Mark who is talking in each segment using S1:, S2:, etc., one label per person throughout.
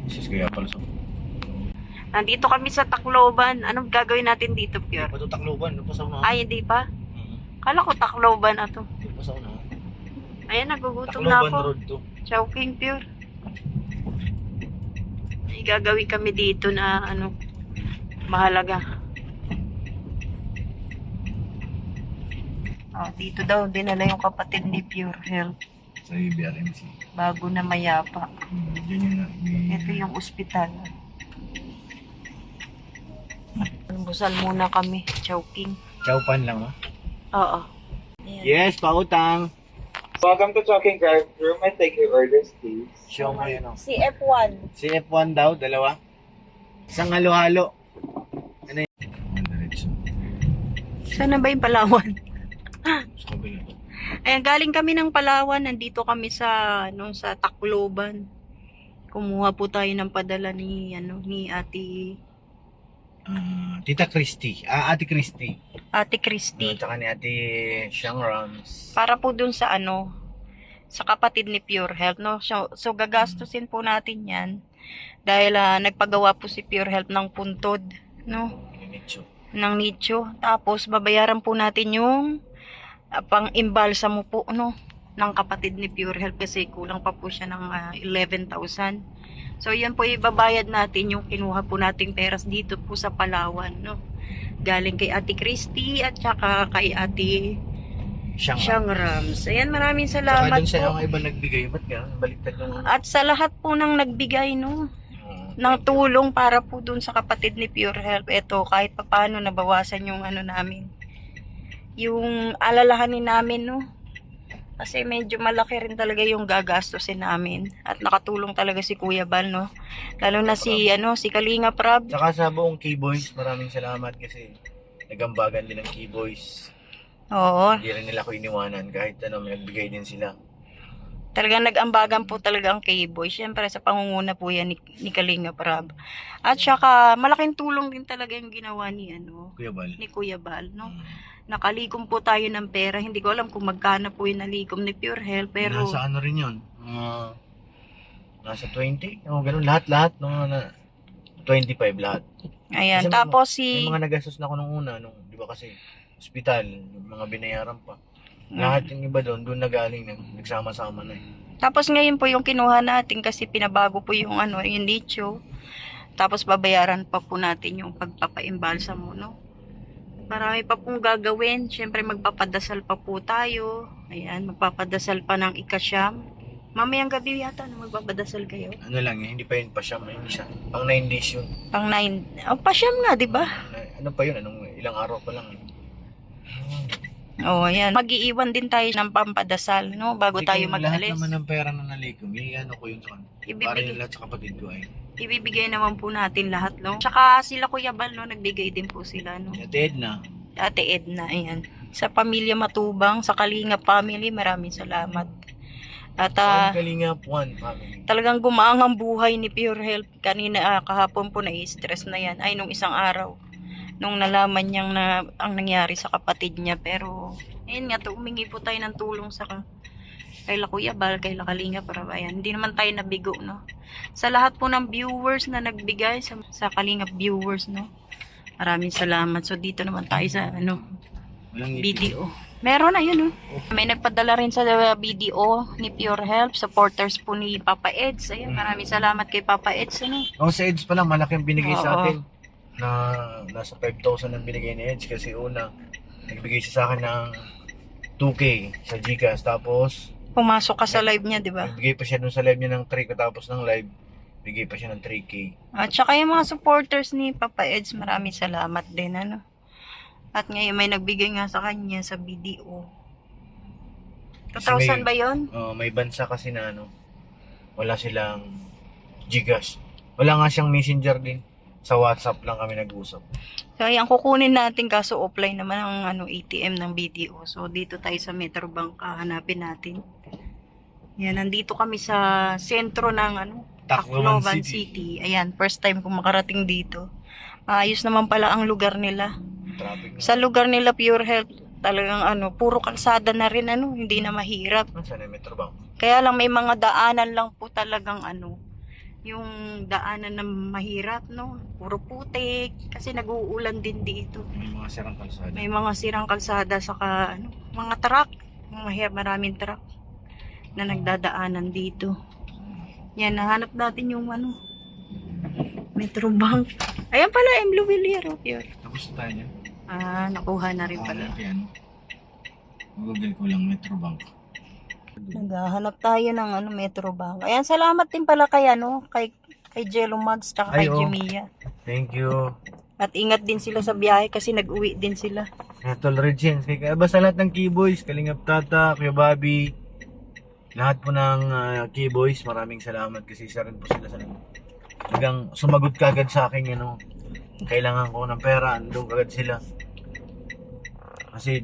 S1: Sis kaya pala sa...
S2: Nandito kami sa Tacloban. Anong gagawin natin dito,
S1: Hindi
S2: Pure?
S1: pa ito Tacloban. Ano pa sa una?
S2: Ay, hindi pa.
S1: Mhm.
S2: Kala ko Tacloban na to.
S1: Hindi pa sa una.
S2: Ayan, nagugutom na
S1: Tacloban
S2: ako.
S1: Road to.
S2: Chowking, Pure. May gagawin kami dito na ano, mahalaga. Oh, dito daw dinala yung kapatid ni Pure Health
S1: Sa BRMC.
S2: bago na mayapa.
S1: Diyan yun na.
S2: Ito yung ospital. Almusal muna kami, Chowking.
S1: Chowpan lang ha?
S2: Oo. Ayan.
S1: Yes, pautang.
S3: Welcome to Talking Drive-Thru. May take your orders, please.
S1: Show mo yun o.
S2: CF1.
S1: CF1 daw, dalawa. Isang halo-halo. Ano yun? Diretso.
S2: Sana ba yung Palawan?
S1: Sa kabila.
S2: Ayan, galing kami ng Palawan. Nandito kami sa, ano, sa Tacloban. Kumuha po tayo ng padala ni, ano, ni
S1: Tita Christy. Ate Christy.
S2: Ate Christy.
S1: Tsaka ni Ate Shang Rams.
S2: Para po dun sa, ano, sa kapatid ni Pure Health, no? So gagastusin po natin yan. Dahil nagpagawa po si Pure Health ng puntod, no?
S1: Nicho.
S2: Ng nicho. Tapos, babayaran po natin yung pang-imbalsa mo po, no? Ng kapatid ni Pure Health kasi kulang pa po siya ng 11,000. So, yan po ibabayad natin yung kinuha po nating peras dito po sa Palawan, no? Galing kay Ate Christy at saka kay Ate Shang Rams. Ayan, maraming
S1: Tsaka
S2: salamat
S1: dun sa
S2: po.
S1: mga iba nagbigay. Ba't gano'n? Baliktad yung...
S2: At sa lahat po ng nagbigay, no? Ng tulong para po dun sa kapatid ni Pure Health. Ito, kahit paano nabawasan yung ano namin. Yung alalahanin namin, no? Kasi medyo malaki rin talaga yung gagastusin namin. At nakatulong talaga si Kuya Bal, no? Lalo na si, ano, si Kalinga Prab.
S1: Tsaka sa buong K-Boys, maraming salamat kasi nagambagan din ng K-Boys.
S2: Oo.
S1: Hindi rin nila ako iniwanan kahit ano, may nagbigay din sila.
S2: Talagang nag-ambagan po talaga ang K-Boy. Siyempre sa pangunguna po yan ni Kalinga Prab. At saka malaking tulong din talaga yung ginawa ni, ano,
S1: Kuya Bal.
S2: ni Kuya Bal, no? Nakalikom po tayo ng pera. Hindi ko alam kung magkano po yung nalikom ni Pure Health. Pero
S1: Nasa ano rin yun? Nasa 20? O, ganun. Lahat-lahat. Na 25 lahat.
S2: ayan.
S1: Kasi
S2: Tapos
S1: May
S2: si...
S1: mga nagastos na ako nung una. Nung, di ba kasi, hospital, yung mga binayaran pa. Lahat yung iba doon na galing. Nagsama-sama na eh.
S2: Tapos ngayon po yung kinuha natin kasi pinabago po yung ano, yung nicho. Tapos babayaran pa po natin yung pagpapaimbalsa mo, no? Marami pa pong gagawin. Siyempre magpapadasal pa po tayo. Ayan, magpapadasal pa ng ikasyam. Mamayang gabi yata na magpapadasal kayo.
S1: Ano lang eh, hindi pa yun pasyam. Hindi siya. Pang 9 days yun.
S2: Pang 9. Oh, pasyam nga, di ba?
S1: Ano pa yun? Anong ilang araw pa lang eh.
S2: Oh, ayan. Mag-iiwan din tayo ng pampadasal, no? Bago tayo
S1: Lahat
S2: mag-alis.
S1: naman ng pera na nalikom, ano ko yun sa kanila. Para
S2: Ibibigay.
S1: yung lahat sa kapatid ko ay.
S2: Ibibigay naman po natin lahat, no? Tsaka sila Kuya Bal, no? Nagbigay din po sila, no?
S1: Ate Edna.
S2: Ate Edna, ayan. Sa pamilya Matubang, sa Kalinga family, maraming salamat. At
S1: Kalingap One family.
S2: talagang gumaang ang buhay ni Pure Health. Kanina, kahapon po na-stress na yan. Ay, nung isang araw. Nung nalaman niyang na ang nangyari sa kapatid niya. Pero, ayun nga to, umingi po tayo ng tulong sa kay Kuya Bal, kay Kalinga para ayan. Hindi naman tayo nabigo, no? Sa lahat po ng viewers na nagbigay, sa Kalinga viewers, no? Maraming salamat. So, dito naman tayo sa, ano,
S1: Walang
S2: BDO. Meron na yun, no? May nagpadala rin sa BDO ni Pure Health, supporters po ni Papa Eds. Ayan, maraming salamat kay Papa Eds, ano?
S1: Oh, sa Edge pa lang, malaking binigay sa
S2: Oo.
S1: atin. Na nasa 5,000 ang binigay ni Edge kasi una, nagbigay siya sa akin ng 2K sa Gcash. Tapos,
S2: Pumasok ka sa live niya, di ba?
S1: nagbigay pa siya dun sa live niya ng 3 katapos ng live. Bigay pa siya ng 3K.
S2: At saka yung mga supporters ni Papa Eds, maraming salamat din, ano? At ngayon may nagbigay nga sa kanya sa BDO. 2,000 ba yun?
S1: May bansa kasi na ano, wala silang Gcash. Wala nga siyang messenger din. Sa WhatsApp lang kami nag-usap.
S2: So, ayan, kukunin natin kaso offline naman ang ano, ATM ng BDO. So, dito tayo sa Metrobank, hanapin natin. Yan, nandito kami sa sentro ng ano, Tacloban City. Ayan, first time kong makarating dito. Ayos naman pala ang lugar nila.
S1: Traffic na.
S2: Sa lugar nila Pure Health, talagang ano, puro kalsada na rin, ano, hindi na mahirap.
S1: Saan yung Metrobank?
S2: Kaya lang may mga daanan lang po talagang ano, yung daanan na mahirap, no? Puro putik. Kasi nag-uulan din dito.
S1: May mga sirang kalsada.
S2: May mga sirang kalsada, saka ano, mga truck. Maraming truck na nagdadaanan dito. Yan, nahanap natin yung ano, Metrobank. Ayan pala, M. Louvillier. Yun.
S1: Tapos tayo niya.
S2: Ah, nakuha na rin pala.
S1: Yan. Google ko lang Metrobank.
S2: Naghahanap tayo ng ano, Metrobank. Ayan, salamat din pala kay ano, kay Jello Mags, tsaka kay
S1: Ay, oh.
S2: Jemia.
S1: Thank you.
S2: At ingat din sila sa biyahe kasi nag-uwi din sila.
S1: Tol Regine, basta lahat ng Keyboys, Kalingap Tata, Kuya Bobby, lahat po ng Keyboys, maraming salamat kasi isa rin po sila sa hanggang sumagot kagad sa akin, ano, kailangan ko ng pera, andun kagad sila. Kasi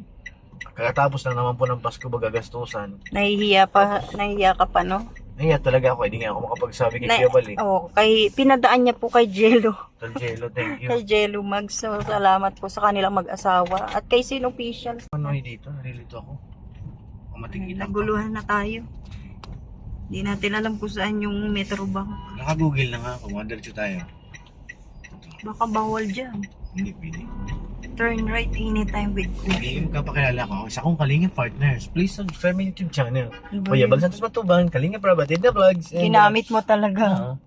S1: kakatapos lang naman po ng Pasko bagagastusan.
S2: Nahihiya ka pa, no?
S1: Nahiya talaga ako, hindi nga ako makapagsabi kay Kuya Bal eh.
S2: Oh, pinadaan niya po kay Jello.
S1: Tol Jello, thank you.
S2: Kay Jello Mags. So, salamat po sa kanilang mag-asawa. At kay Sin Official.
S1: Ano dito? Narilito ako. Matingitang
S2: Naguluhan na tayo. Hindi natin alam kung saan yung Metrobank.
S1: Naka-google na nga ako, madiretso tayo.
S2: Baka bawal dyan.
S1: Hindi pwede.
S2: Turn right anytime with
S1: Hindi
S2: caution.
S1: yung kapakilala ko. Isa kong Kalingap partners. Please subscribe my YouTube channel.
S2: Ano ba
S1: Kuya
S2: yun?
S1: Bal Santos Matubang, Kalingap Rabatid na Vlogs. and,
S2: Ginamit mo talaga.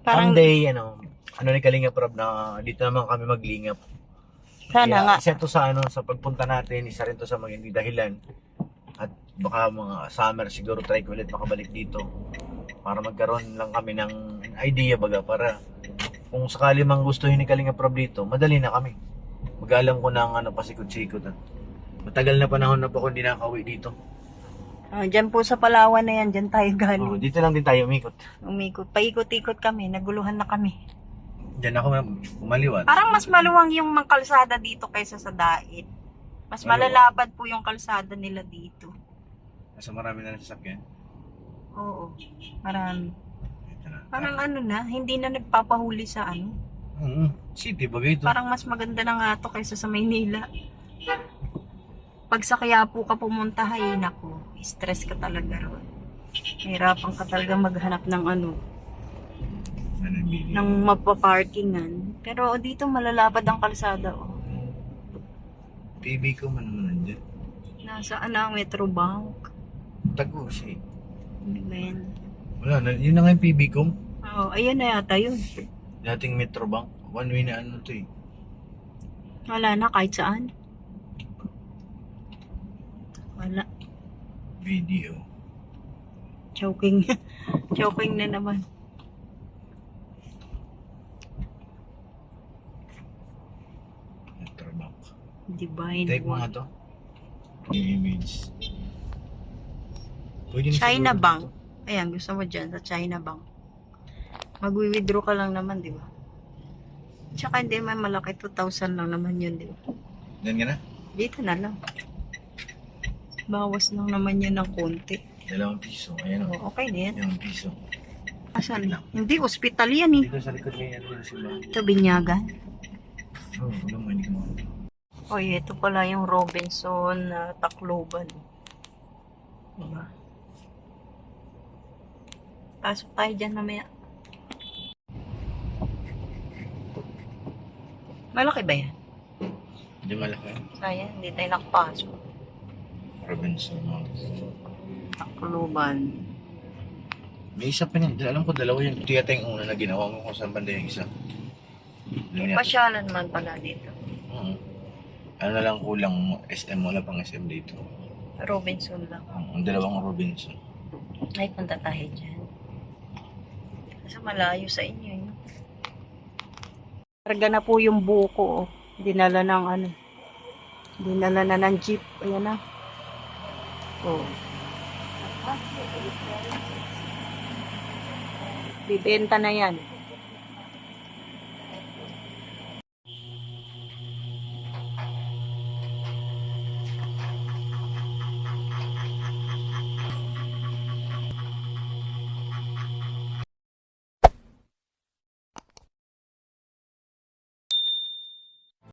S2: Parang,
S1: One day, ano ni Kalingap Rab na dito naman kami maglingap.
S2: sana nga.
S1: Isa to sa sa pagpunta natin, isa rin to sa magandang dahilan. At baka mga summer siguro try ko ulit makabalik dito. Para magkaroon lang kami ng idea baga para kung sakali mang gustuhin ni Kalingap Rab dito, madali na kami. Mag-alam ko ng pasikot-sikot. Matagal na panahon na po ako hindi nakauwi dito.
S2: Dyan po sa Palawan na yan, dyan tayo
S1: Oh,
S2: galing.
S1: dito lang din tayo umikot.
S2: Umikot, paikot-ikot kami, naguluhan na kami.
S1: Diyan ako umaliwat.
S2: Parang mas maluwang yung mga kalsada dito kaysa sa Dait. Mas
S1: Maluwang.
S2: malalapad po yung kalsada nila dito.
S1: Nasa marami na sasakyan.
S2: Oo, marami.
S1: Ito na.
S2: Parang ano na, hindi na nagpapahuli sa ano.
S1: City bagay ito.
S2: Parang mas maganda na nga to kaysa sa Maynila. Pag sa Quiapo ka pumunta, hay nako, stress ka talaga ron. Hirapan ka talaga maghanap ng ano, ng mapaparkingan. Pero dito malalapad ang kalsada, oh.
S1: PB ko man naman dyan.
S2: Nasa ang Metrobank.
S1: Tagos eh.
S2: Ano ba yan?
S1: Wala na, yun na nga yung PB ko.
S2: Oh, ayun na yata yun.
S1: Dating Metrobank. One way na ano to eh.
S2: Wala na kahit saan. Wala.
S1: Video.
S2: Choking. Choking na naman.
S1: Metrobank.
S2: Divine
S1: Type mo nga
S2: One.
S1: to. Yung image. Pwede na
S2: China
S1: siguro
S2: Bank.
S1: dito.
S2: Ayan, gusto mo dyan sa China Bank. Mag-withdraw ka lang naman, di ba? Tsaka hindi man malaki, 2,000 lang naman yun, di ba?
S1: Diyan ka na?
S2: Dito na lang. Bawas lang naman yun ng konti.
S1: 2 piso. Ayan o.
S2: Oh, okay din.
S1: 2 piso.
S2: Asan? Hindi, hospital yan eh.
S1: Dito sa likod ngayon ano sila.
S2: Ito, Binyagan.
S1: Oh, alam mo, hindi ko mo.
S2: Oy, ito pala yung Robinson na Tacloban. Diba? Pasok tayo dyan mamaya. Malaki ba yan?
S1: Hindi malaki.
S2: Sayang, hindi tayo nakapasok.
S1: Robinson.
S2: Tacloban.
S1: May isa pa niyan. Alam ko dalawa yun. Ito yata yung una na ginawa mo kung saan banda yung isa. Alam niya.
S2: Pasyalan man pala dito.
S1: Ano na lang kulang SM, wala pang SM dito.
S2: Robinson lang.
S1: Ang dalawang Robinson.
S2: Ay, punta tayo dyan. Kasi malayo sa inyo yun. Karga na po yung buko. Oh. Dinala ng ano. Dinala na ng jeep. Ayan na. Oh. Bibenta na yan.